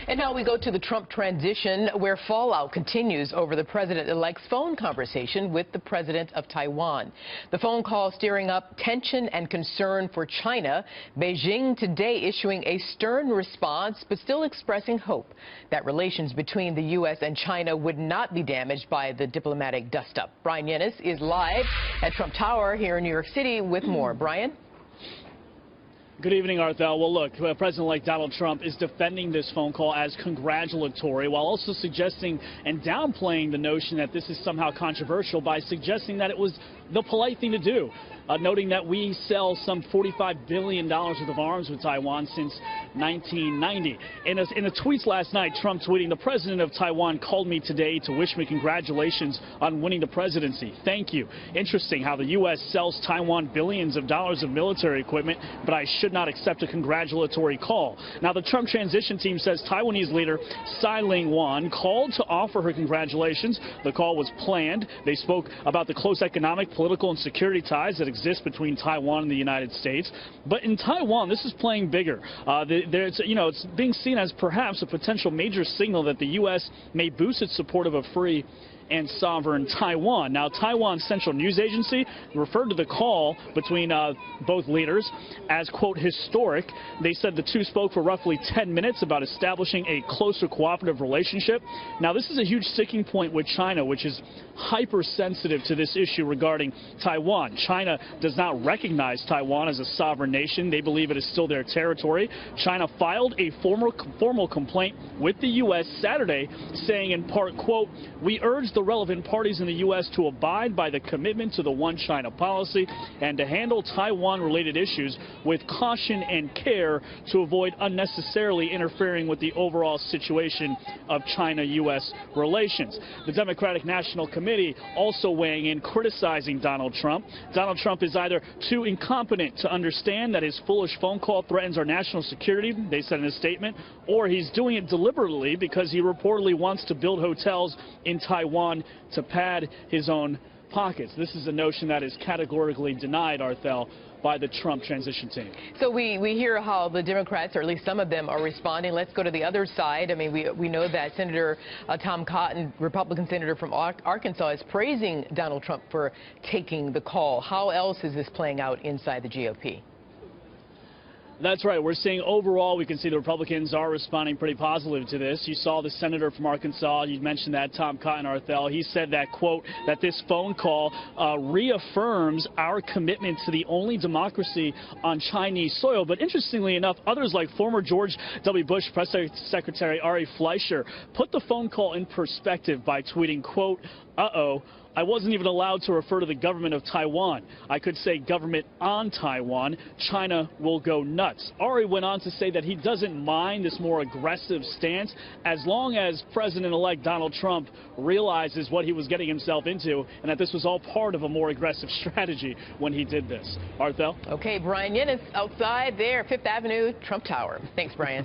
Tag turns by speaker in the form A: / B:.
A: And now we go to the Trump transition, where fallout continues over the president-elect's phone conversation with the president of Taiwan. The phone call stirring up tension and concern for China. Beijing today issuing a stern response, but still expressing hope that relations between the U.S. and China would not be damaged by the diplomatic dust-up. Brian Yennis is live at Trump Tower here in New York City with more. Brian?
B: Good evening, Arthel. Well, look, President-elect Donald Trump is defending this phone call as congratulatory, while also suggesting and downplaying the notion that this is somehow controversial by suggesting that it was the polite thing to do, noting that we sell some $45 billion worth of arms with Taiwan since 1990. In the tweets last night, Trump tweeting, "The president of Taiwan called me today to wish me congratulations on winning the presidency. Thank you. Interesting how the U.S. sells Taiwan billions of dollars of military equipment, but I should not accept a congratulatory call." Now, the Trump transition team says Taiwanese leader Tsai Ing-wen called to offer her congratulations. The call was planned. They spoke about the close economic, political, and security ties that exist between Taiwan and the United States. But in Taiwan, this is playing bigger. It's being seen as perhaps a potential major signal that the U.S. may boost its support of a free and sovereign Taiwan. Now, Taiwan's central news agency referred to the call between both leaders as, quote, historic. They said the two spoke for roughly 10 minutes about establishing a closer cooperative relationship. Now, this is a huge sticking point with China, which is hypersensitive to this issue regarding Taiwan. China does not recognize Taiwan as a sovereign nation. They believe it is still their territory. China filed a formal complaint with the U.S. Saturday, saying in part, quote, "We urge the relevant parties in the U.S. to abide by the commitment to the One China policy and to handle Taiwan-related issues with caution and care to avoid unnecessarily interfering with the overall situation of China-U.S. relations." The Democratic National Committee also weighing in, criticizing Donald Trump. Donald Trump is either too incompetent to understand that his foolish phone call threatens our national security, they said in a statement, or he's doing it deliberately because he reportedly wants to build hotels in Taiwan to pad his own pockets. This is a notion that is categorically denied, Arthel, by the Trump transition team.
A: So we hear how the Democrats, or at least some of them, are responding. Let's go to the other side. I mean, we know that Senator Tom Cotton, Republican senator from Arkansas, is praising Donald Trump for taking the call. How else is this playing out inside the GOP?
B: That's right. We're seeing overall, we can see the Republicans are responding pretty positively to this. You saw the senator from Arkansas, you mentioned that, Tom Cotton, Arthel. He said that, quote, that this phone call reaffirms our commitment to the only democracy on Chinese soil. But interestingly enough, others like former George W. Bush Press Secretary Ari Fleischer put the phone call in perspective by tweeting, quote, "Uh-oh, I wasn't even allowed to refer to the government of Taiwan. I could say government on Taiwan. China will go nuts." Ari went on to say that he doesn't mind this more aggressive stance as long as President-elect Donald Trump realizes what he was getting himself into and that this was all part of a more aggressive strategy when he did this. Arthel?
A: Okay, Brian Yennis outside there, Fifth Avenue, Trump Tower. Thanks, Brian.